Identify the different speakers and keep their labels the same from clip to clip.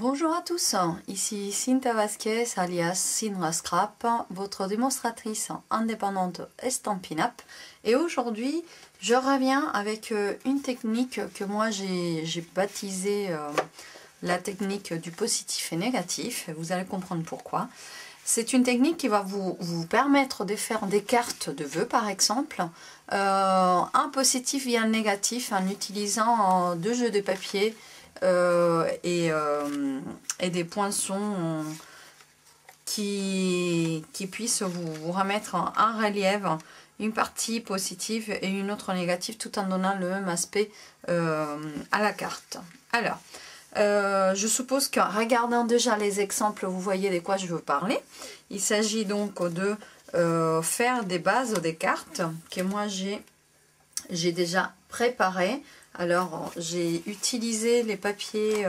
Speaker 1: Bonjour à tous, ici Cinta Vasquez alias Cinra Scrap, votre démonstratrice indépendante Stampin' Up. Et aujourd'hui, je reviens avec une technique que moi j'ai baptisée la technique du positif et négatif. Vous allez comprendre pourquoi. C'est une technique qui va vous permettre de faire des cartes de vœux par exemple, un positif via un négatif en utilisant deux jeux de papier et des poinçons qui puissent vous remettre en relief une partie positive et une autre négative tout en donnant le même aspect à la carte. Alors, je suppose qu'en regardant déjà les exemples, vous voyez de quoi je veux parler. Il s'agit donc de faire des bases des cartes que moi j'ai déjà préparées. Alors, j'ai utilisé les papiers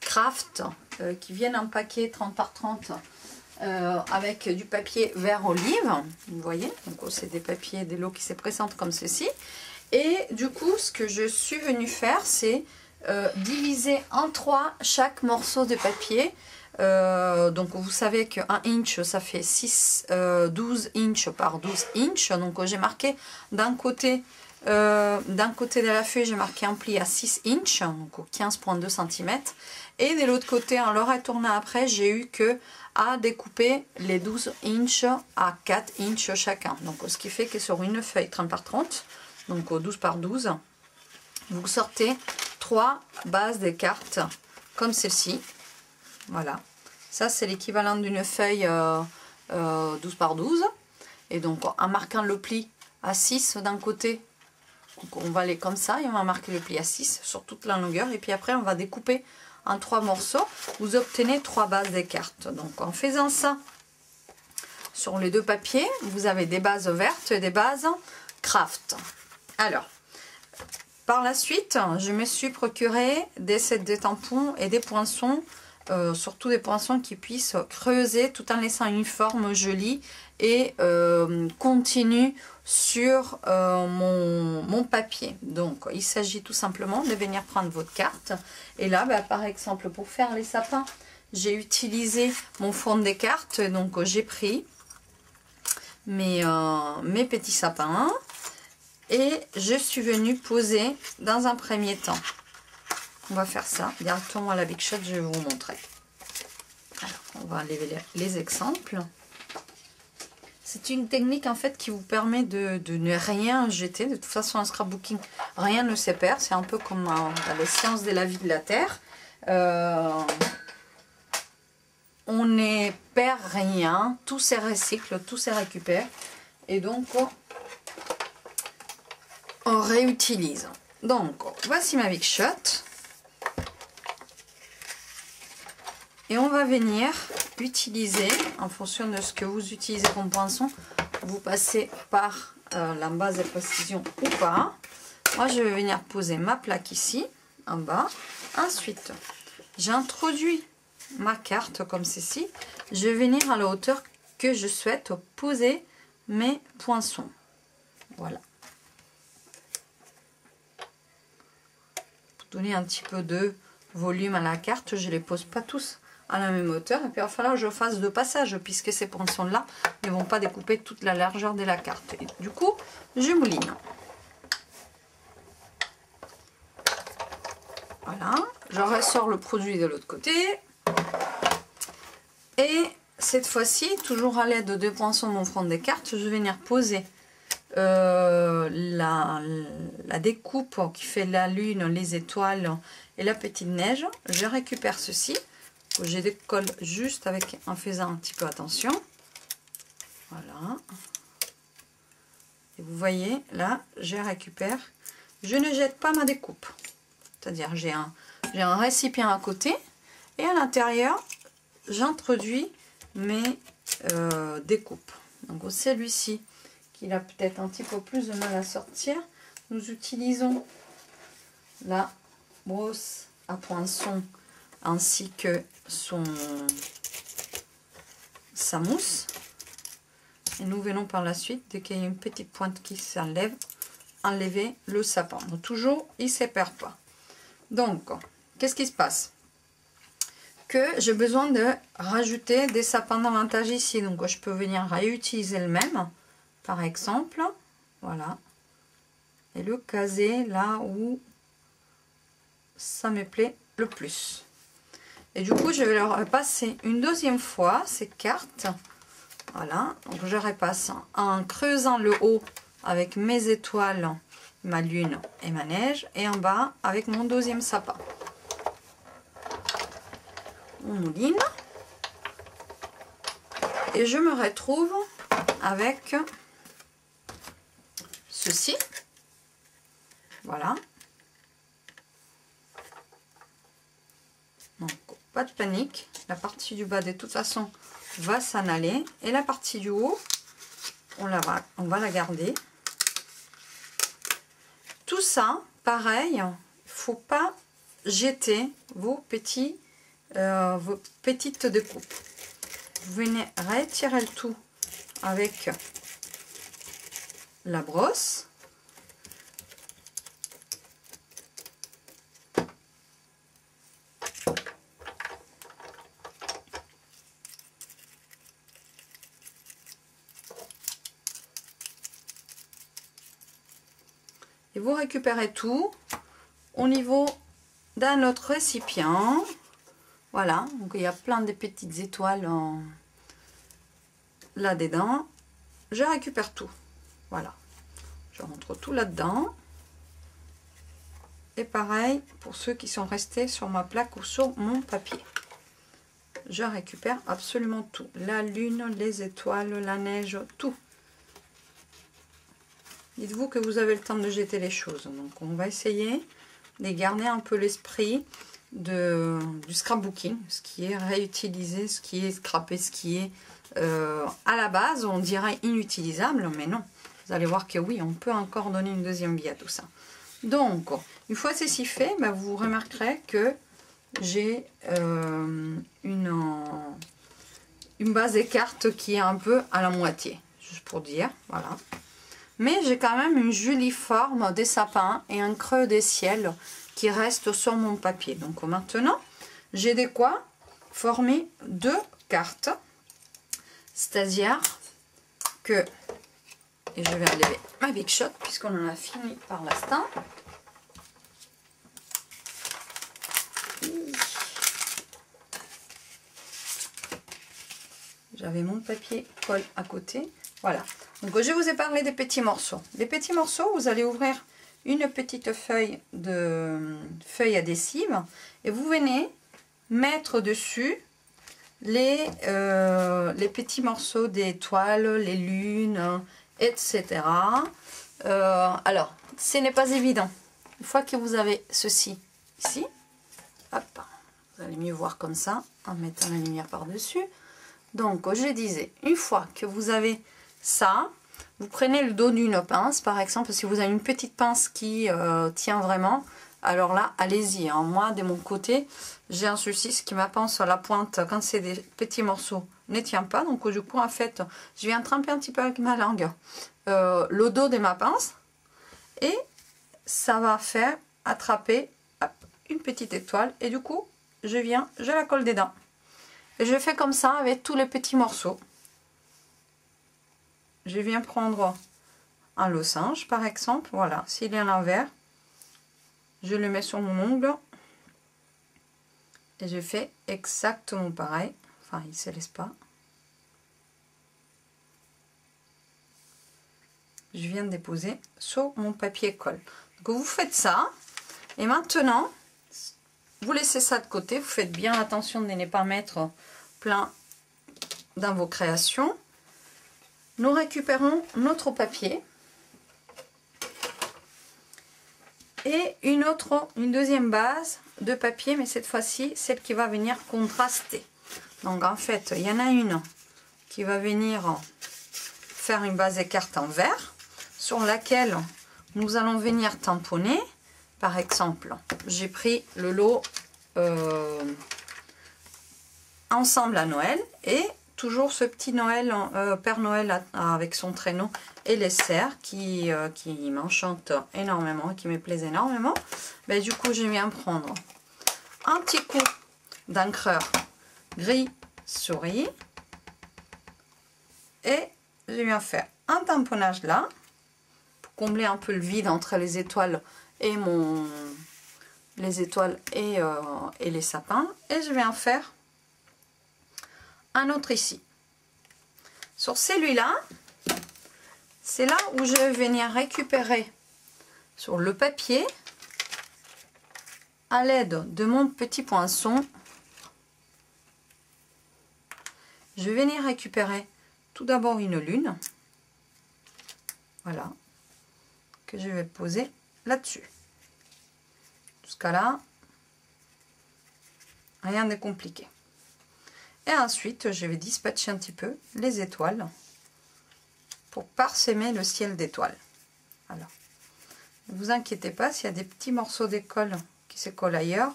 Speaker 1: Craft qui viennent en paquet 30 par 30 avec du papier vert olive. Vous voyez, donc c'est des papiers, des lots qui se présentent comme ceci. Et du coup, ce que je suis venue faire, c'est diviser en trois chaque morceau de papier. Donc vous savez que 1 inch ça fait 12 inches par 12 inches. Donc j'ai marqué d'un côté de la feuille, j'ai marqué un pli à 6 inches, donc 15,2 cm. Et de l'autre côté, en le retournant après, j'ai eu que à découper les 12 inches à 4 inches chacun. Donc ce qui fait que sur une feuille 30 par 30, donc 12 par 12, vous sortez 3 bases de cartes comme celle-ci. Voilà, ça c'est l'équivalent d'une feuille 12 par 12. Et donc en marquant le pli à 6 d'un côté, donc on va aller comme ça et on va marquer le pli à 6 sur toute la longueur. Et puis après on va découper en 3 morceaux. Vous obtenez 3 bases des cartes. Donc en faisant ça sur les deux papiers, vous avez des bases vertes et des bases Craft. Alors, par la suite, je me suis procuré des sets de tampons et des poinçons. Surtout des poinçons qui puissent creuser tout en laissant une forme jolie et continue sur mon papier. Donc il s'agit tout simplement de venir prendre votre carte et là par exemple pour faire les sapins, j'ai utilisé mon fond des cartes. Donc j'ai pris mes petits sapins et je suis venue poser dans un premier temps. On va faire ça directement à la Big Shot, je vais vous montrer. Alors, on va enlever les exemples. C'est une technique en fait qui vous permet de ne rien jeter. De toute façon, en scrapbooking, rien ne se perd. C'est un peu comme dans les sciences de la vie de la Terre. On ne perd rien, tout se recycle, tout se récupère. Et donc, on réutilise. Donc, voici ma Big Shot. Et on va venir utiliser, en fonction de ce que vous utilisez comme poinçon, vous passez par la base de précision ou pas. Moi, je vais venir poser ma plaque ici, en bas. Ensuite, j'introduis ma carte comme ceci. Je vais venir à la hauteur que je souhaite poser mes poinçons. Voilà. Pour donner un petit peu de volume à la carte, je ne les pose pas tous à la même hauteur, et puis il va falloir que je fasse deux passages puisque ces poinçons là ne vont pas découper toute la largeur de la carte. Et du coup je mouline. Voilà, je ressors le produit de l'autre côté et cette fois-ci, toujours à l'aide de deux poinçons mon fond des cartes, je vais venir poser la découpe qui fait la lune, les étoiles et la petite neige. Je récupère ceci. Je décolle juste en faisant un petit peu attention. Voilà. Et vous voyez, là, je récupère. Je ne jette pas ma découpe. C'est-à-dire, j'ai un récipient à côté. Et à l'intérieur, j'introduis mes découpes. Donc, celui-ci, qui a peut-être un petit peu plus de mal à sortir, nous utilisons la brosse à poinçon ainsi que sa mousse, et nous venons par la suite, dès qu'il y a une petite pointe qui s'enlève, enlever le sapin. Donc toujours il ne se perd pas. Donc qu'est-ce qui se passe? que j'ai besoin de rajouter des sapins davantage ici. Donc je peux venir réutiliser le même, par exemple. Voilà. Et le caser là où ça me plaît le plus. Et du coup, je vais leur repasser une deuxième fois ces cartes. Voilà. Donc je repasse en creusant le haut avec mes étoiles, ma lune et ma neige. Et en bas avec mon deuxième sapin. On mouline. Et je me retrouve avec ceci. Voilà. Donc, pas de panique. La partie du bas, de toute façon, va s'en aller. Et la partie du haut, on va la garder. Tout ça, pareil, il ne faut pas jeter vos petites découpes. Vous venez retirer le tout avec la brosse. Et vous récupérez tout au niveau d'un autre récipient. Voilà, donc il y a plein de petites étoiles là-dedans. Je récupère tout. Voilà, je rentre tout là-dedans. Et pareil pour ceux qui sont restés sur ma plaque ou sur mon papier. Je récupère absolument tout. La lune, les étoiles, la neige, tout. Dites-vous que vous avez le temps de jeter les choses. Donc on va essayer de garder un peu l'esprit du scrapbooking, ce qui est réutilisé, ce qui est scrappé, ce qui est à la base on dirait inutilisable, mais non. Vous allez voir que oui, on peut encore donner une deuxième vie à tout ça. Donc une fois ceci fait, ben, vous remarquerez que j'ai une base des cartes qui est un peu à la moitié, juste pour dire, voilà. Mais j'ai quand même une jolie forme des sapins et un creux des ciels qui reste sur mon papier. Donc maintenant, j'ai de quoi former deux cartes. C'est-à-dire que, et je vais enlever ma Big Shot puisqu'on en a fini par l'instant. J'avais mon papier colle à côté. Voilà. Donc je vous ai parlé des petits morceaux. Les petits morceaux, vous allez ouvrir une petite feuille adhésive et vous venez mettre dessus les petits morceaux d'étoiles, les lunes, etc. Alors, ce n'est pas évident. Une fois que vous avez ceci ici, hop, vous allez mieux voir comme ça en mettant la lumière par-dessus. Donc, je disais, une fois que vous avez ça, vous prenez le dos d'une pince, par exemple, si vous avez une petite pince qui tient vraiment, alors là, allez-y. Hein. Moi, de mon côté, j'ai un souci, ce qui ma pince sur la pointe, quand c'est des petits morceaux, ne tient pas. Donc, du coup, en fait, je viens tremper un petit peu avec ma langue le dos de ma pince et ça va faire attraper hop, une petite étoile. Et du coup, je la colle dedans. Et je fais comme ça avec tous les petits morceaux. Je viens prendre un losange par exemple, voilà, s'il est à l'envers, je le mets sur mon ongle et je fais exactement pareil, enfin il ne se laisse pas. Je viens de déposer sur mon papier colle. Donc vous faites ça et maintenant vous laissez ça de côté, vous faites bien attention de ne pas mettre plein dans vos créations. Nous récupérons notre papier et une deuxième base de papier, mais cette fois-ci, celle qui va venir contraster. Donc en fait, il y en a une qui va venir faire une base des cartes en vert, sur laquelle nous allons venir tamponner. Par exemple, j'ai pris le lot Ensemble à Noël et toujours ce petit Noël, Père Noël avec son traîneau et les cerfs qui m'enchantent énormément, qui me plaisent énormément. Ben, du coup, je viens prendre un petit coup d'encreur gris souris. Et je viens faire un tamponnage là, pour combler un peu le vide entre les étoiles et les sapins. Et je vais en faire un autre ici. Sur celui-là, c'est là où je vais venir récupérer sur le papier, à l'aide de mon petit poinçon, je vais venir récupérer tout d'abord une lune, voilà, que je vais poser là-dessus. Jusqu'à là, rien de compliqué. Et ensuite, je vais dispatcher un petit peu les étoiles pour parsemer le ciel d'étoiles. Voilà. Ne vous inquiétez pas, s'il y a des petits morceaux d'école qui se collent ailleurs,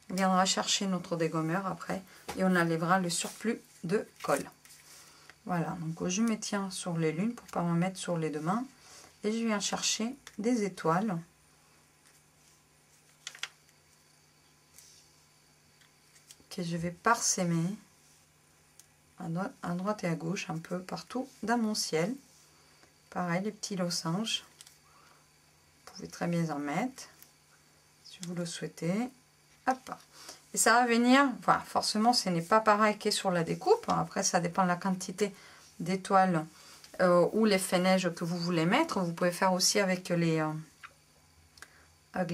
Speaker 1: on viendra chercher notre dégommeur après et on enlèvera le surplus de colle. Voilà, donc je me tiens sur les lunes pour ne pas me mettre sur les deux mains et je viens chercher des étoiles que je vais parsemer à droite et à gauche un peu partout dans mon ciel. Pareil, les petits losanges, vous pouvez très bien en mettre si vous le souhaitez. Hop. Et ça va venir, voilà, forcément ce n'est pas pareil que sur la découpe, après ça dépend de la quantité d'étoiles ou les faits neige que vous voulez mettre. Vous pouvez faire aussi avec les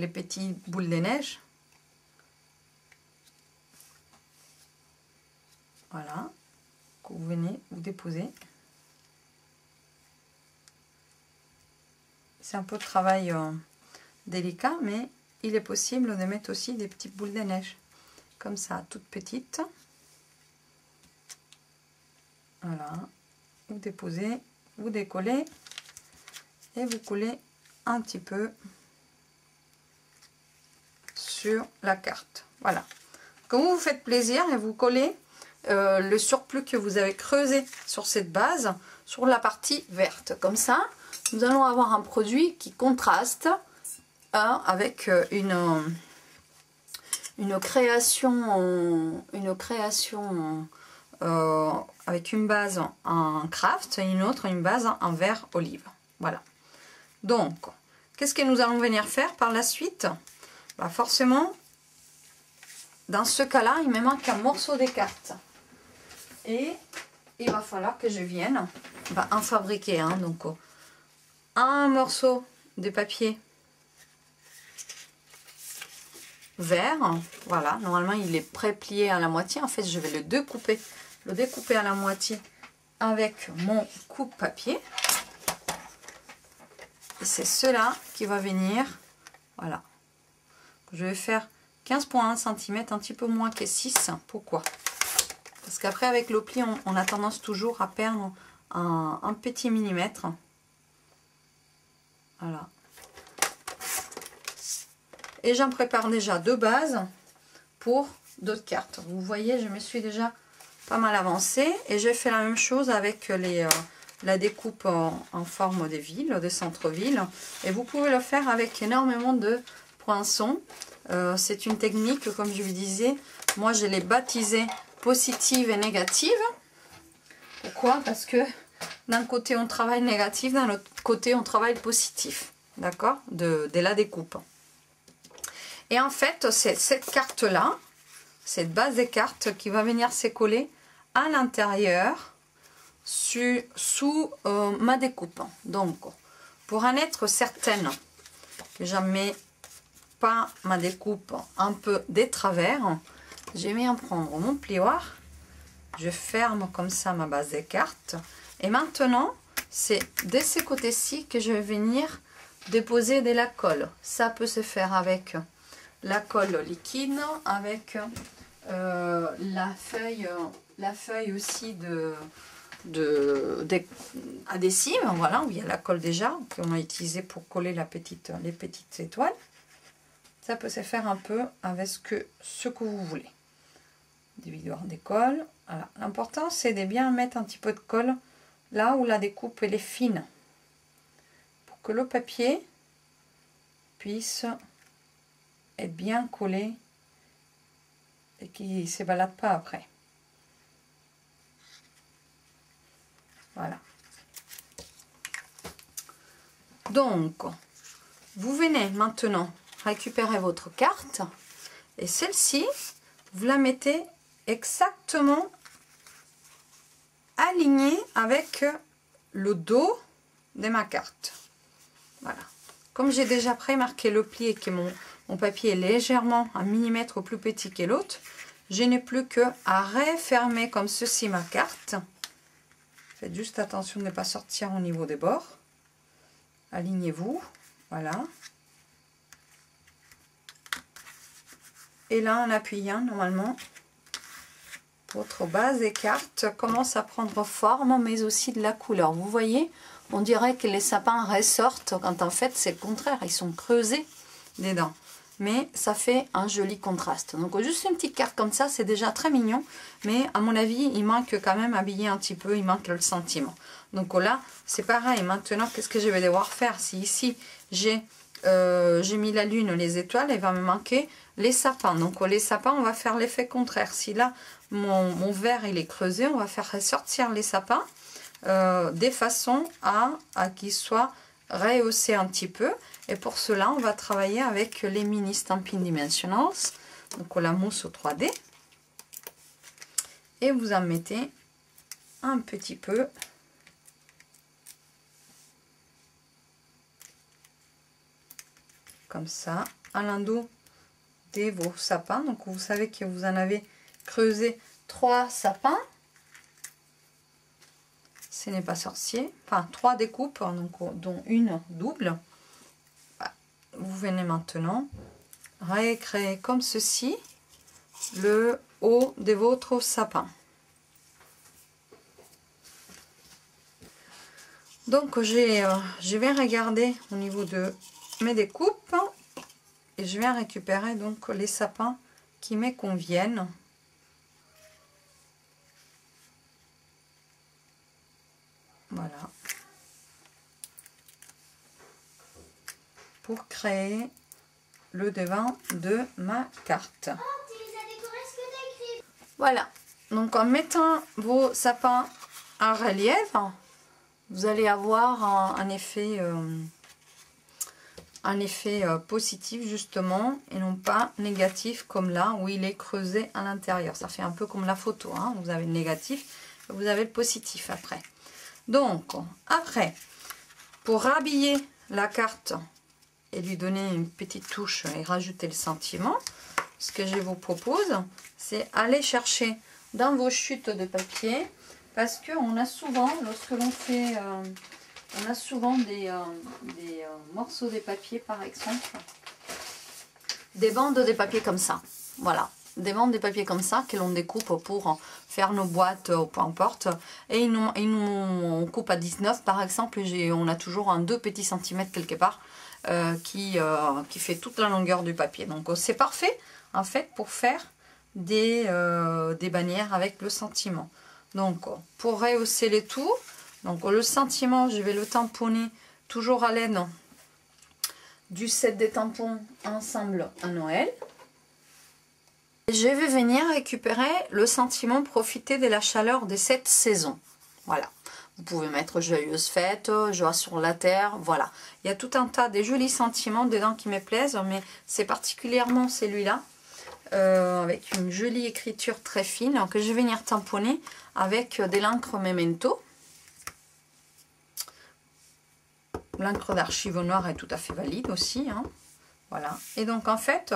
Speaker 1: petits boules de neige. Voilà, que vous venez vous déposer. C'est un peu de travail délicat, mais il est possible de mettre aussi des petites boules de neige, comme ça, toutes petites. Voilà, vous déposez, vous décollez et vous collez un petit peu sur la carte. Voilà, quand vous vous faites plaisir et vous collez le surplus que vous avez creusé sur cette base sur la partie verte, comme ça nous allons avoir un produit qui contraste avec une création avec une base en craft et une base en vert olive. Voilà, donc qu'est-ce que nous allons venir faire par la suite? Bah forcément, dans ce cas là il me manque un morceau des cartes et il va falloir que je vienne en fabriquer un. Donc un morceau de papier vert, voilà, normalement il est pré-plié à la moitié. En fait je vais le découper à la moitié avec mon coupe-papier, et c'est cela qui va venir, voilà, je vais faire 15,1 cm, un petit peu moins que 6. Pourquoi? Parce qu'après avec le pli on a tendance toujours à perdre un petit millimètre. Voilà. Et j'en prépare déjà deux bases pour d'autres cartes. Vous voyez, je me suis déjà pas mal avancée. Et j'ai fait la même chose avec la découpe en forme de ville, de centre-ville. Et vous pouvez le faire avec énormément de poinçons. C'est une technique, comme je vous disais, moi je l'ai baptisée positive et négative. Pourquoi? Parce que d'un côté on travaille négatif, d'un autre côté on travaille positif, d'accord, de la découpe. Et en fait c'est cette carte là, cette base des cartes qui va venir se coller à l'intérieur sous ma découpe. Donc pour en être certaine que je ne mets pas ma découpe un peu des travers, je vais en prendre mon plioir, je ferme comme ça ma base des cartes. Et maintenant, c'est de ce côté-ci que je vais venir déposer de la colle. Ça peut se faire avec la colle liquide, avec la feuille aussi d'adhésif, voilà, où il y a la colle déjà, qu'on a utilisé pour coller les petites étoiles. Ça peut se faire un peu avec ce que vous voulez. Des vidoirs de colle. Voilà. L'important, c'est de bien mettre un petit peu de colle là où la découpe elle est fine, pour que le papier puisse être bien collé et qui ne s'ébalade pas après. Voilà. Donc, vous venez maintenant récupérer votre carte et celle-ci, vous la mettez exactement alignée avec le dos de ma carte. Voilà. Comme j'ai déjà prémarqué le pli et que mon papier est légèrement un millimètre plus petit que l'autre, je n'ai plus que à refermer comme ceci ma carte. Faites juste attention de ne pas sortir au niveau des bords. Alignez-vous, voilà. Et là, en appuyant, normalement, votre base des cartes commence à prendre forme, mais aussi de la couleur. Vous voyez, on dirait que les sapins ressortent, quand en fait, c'est le contraire. Ils sont creusés dedans. Mais ça fait un joli contraste. Donc, juste une petite carte comme ça, c'est déjà très mignon. Mais à mon avis, il manque quand même habiller un petit peu. Il manque le sentiment. Donc là, c'est pareil. Maintenant, qu'est-ce que je vais devoir faire? Si ici, j'ai mis la lune, les étoiles, il va me manquer les sapins. Donc les sapins, on va faire l'effet contraire. Si là, mon verre, il est creusé, on va faire ressortir les sapins de façon à qu'ils soient rehaussés un petit peu. Et pour cela, on va travailler avec les mini Stampin' Dimensionals. Donc la mousse au 3D. Et vous en mettez un petit peu. Comme ça, à l'endos de vos sapins. Donc vous savez que vous en avez creusé 3 sapins. Ce n'est pas sorcier. Enfin, 3 découpes, donc, dont une double. Vous venez maintenant recréer comme ceci le haut de votre sapin. Donc je vais regarder au niveau de mes découpes et je vais récupérer donc les sapins qui me conviennent. Voilà. Pour créer le devant de ma carte. Voilà. Donc en mettant vos sapins en relief, vous allez avoir un effet positif justement et non pas négatif comme là où il est creusé à l'intérieur. Ça fait un peu comme la photo, hein. Vous avez le négatif et vous avez le positif après. Donc après, pour habiller la carte et lui donner une petite touche et rajouter le sentiment, ce que je vous propose, c'est aller chercher dans vos chutes de papier, parce qu'on a souvent, lorsque l'on fait, on a souvent des morceaux de papier par exemple, des bandes de papier comme ça, voilà, des bandes de papier comme ça que l'on découpe pour faire nos boîtes ou peu importe, et on coupe à 19 par exemple, et on a toujours un 2 petits centimètres quelque part, qui fait toute la longueur du papier. Donc c'est parfait en fait pour faire des bannières avec le sentiment. Donc pour rehausser les tout, donc le sentiment, je vais le tamponner toujours à l'aide du set des tampons ensemble à Noël. Et je vais venir récupérer le sentiment, profiter de la chaleur de cette saison. Voilà. Vous pouvez mettre joyeuse fête, joie sur la terre, voilà. Il y a tout un tas de jolis sentiments dedans qui me plaisent, mais c'est particulièrement celui-là, avec une jolie écriture très fine, que je vais venir tamponner avec de l'encre Memento. L'encre d'archive noire est tout à fait valide aussi, hein. Voilà. Et donc en fait,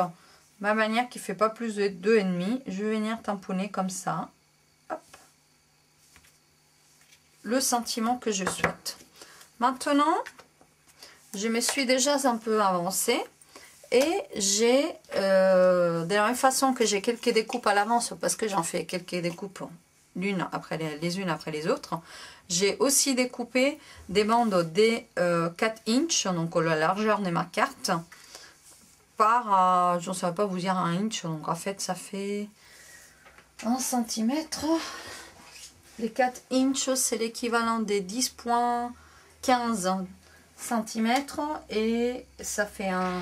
Speaker 1: ma bannière qui fait pas plus de 2,5, je vais venir tamponner comme ça. Hop. Le sentiment que je souhaite. Maintenant, je me suis déjà un peu avancée et j'ai, de la même façon que j'ai quelques découpes à l'avance, parce que j'en fais quelques découpes l'une après les unes après les autres, j'ai aussi découpé des bandes des 4 inches, donc la largeur de ma carte, par, je ne saurais pas vous dire un inch, donc en fait ça fait 1 centimètre. Les 4 inches, c'est l'équivalent des 10,15 cm et ça fait un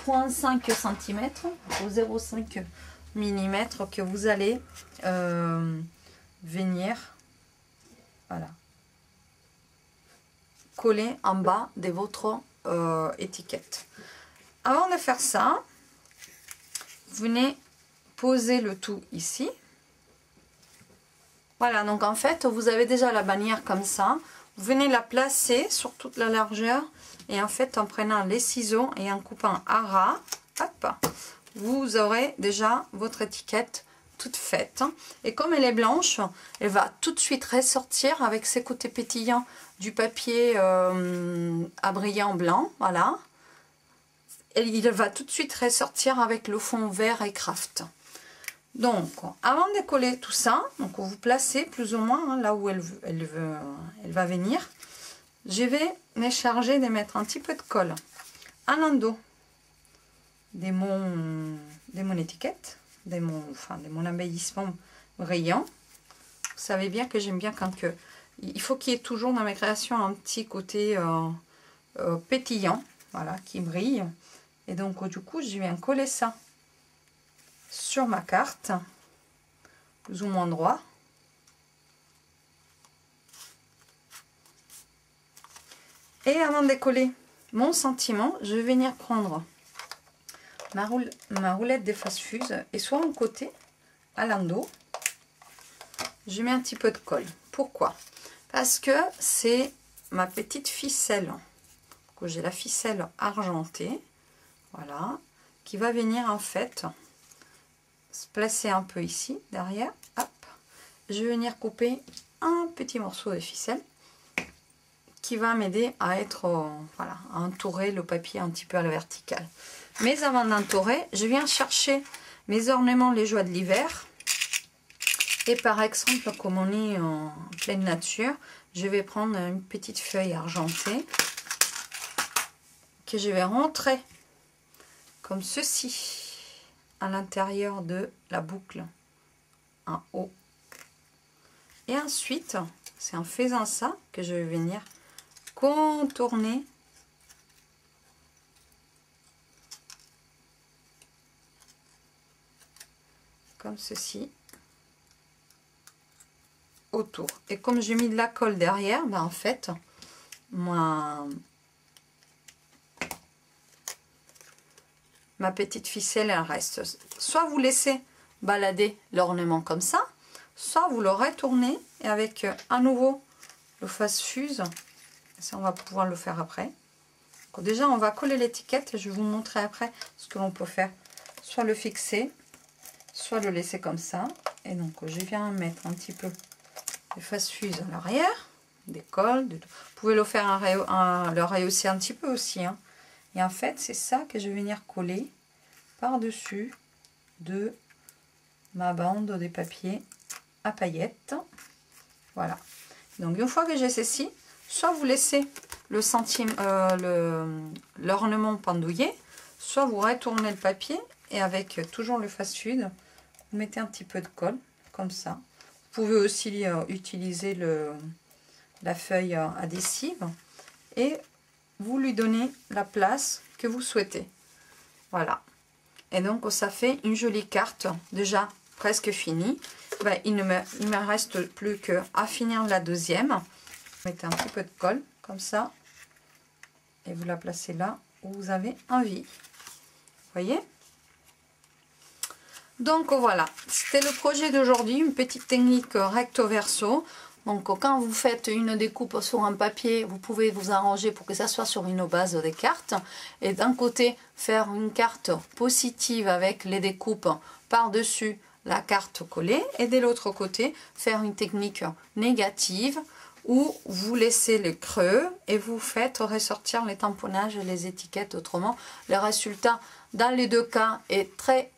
Speaker 1: 0,5 cm, 0,5 mm que vous allez venir, voilà, coller en bas de votre étiquette. Avant de faire ça, vous venez poser le tout ici. Voilà, donc en fait, vous avez déjà la bannière comme ça. Vous venez la placer sur toute la largeur. Et en fait, en prenant les ciseaux et en coupant à ras, hop, vous aurez déjà votre étiquette toute faite. Et comme elle est blanche, elle va tout de suite ressortir avec ses côtés pétillants du papier à brillant blanc. Voilà. Et il va tout de suite ressortir avec le fond vert et craft. Donc, avant de coller tout ça, donc vous placez plus ou moins hein, là où elle va venir. Je vais me charger de mettre un petit peu de colle en endos de mon étiquette, de mon embellissement brillant. Vous savez bien que j'aime bien quand il faut qu'il y ait toujours dans mes créations un petit côté pétillant, voilà, qui brille. Et donc du coup, je viens coller ça sur ma carte, plus ou moins droit. Et avant de coller mon sentiment, je vais venir prendre ma roulette de fast-fuse et soit en côté, à l'endos, je mets un petit peu de colle. Pourquoi? Parce que c'est ma petite ficelle, que j'ai la ficelle argentée, voilà, qui va venir en fait se placer un peu ici, derrière, hop. Je vais venir couper un petit morceau de ficelle qui va m'aider à être, voilà, à entourer le papier un petit peu à la verticale. Mais avant d'entourer, je viens chercher mes ornements, les joies de l'hiver. Et par exemple, comme on est en pleine nature, je vais prendre une petite feuille argentée que je vais rentrer comme ceci à l'intérieur de la boucle en haut. Et ensuite, c'est en faisant ça que je vais venir contourner comme ceci autour. Et comme j'ai mis de la colle derrière, ben en fait, ma petite ficelle, elle reste. Soit vous laissez balader l'ornement comme ça, soit vous le retournez et avec à nouveau le fast-fuse, ça on va pouvoir le faire après. Donc déjà on va coller l'étiquette et je vais vous montrer après ce que l'on peut faire. Soit le fixer, soit le laisser comme ça. Et donc je viens mettre un petit peu de fast-fuse à l'arrière, des colles. Vous pouvez le faire le rehausser un petit peu aussi. Hein. Et en fait c'est ça que je vais venir coller par-dessus de ma bande de papier à paillettes. Voilà. Donc une fois que j'ai ceci, soit vous laissez l'ornement pendouillé, soit vous retournez le papier et avec toujours le fast-fuse, vous mettez un petit peu de colle comme ça. Vous pouvez aussi utiliser la feuille adhésive et vous lui donnez la place que vous souhaitez. Voilà. Et donc ça fait une jolie carte déjà presque finie. Ben, il ne me reste plus qu'à finir la deuxième. Vous mettez un petit peu de colle comme ça et vous la placez là où vous avez envie. Vous voyez? Donc voilà, c'était le projet d'aujourd'hui, une petite technique recto verso. Donc quand vous faites une découpe sur un papier, vous pouvez vous arranger pour que ça soit sur une base des cartes. Et d'un côté, faire une carte positive avec les découpes par-dessus la carte collée. Et de l'autre côté, faire une technique négative où vous laissez les creux et vous faites ressortir les tamponnages et les étiquettes autrement. Le résultat, dans les deux cas, est très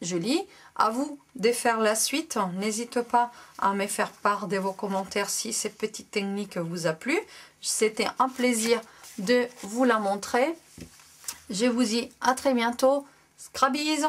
Speaker 1: joli. À vous de faire la suite. N'hésitez pas à me faire part de vos commentaires si cette petite technique vous a plu. C'était un plaisir de vous la montrer. Je vous dis à très bientôt. Scrabies!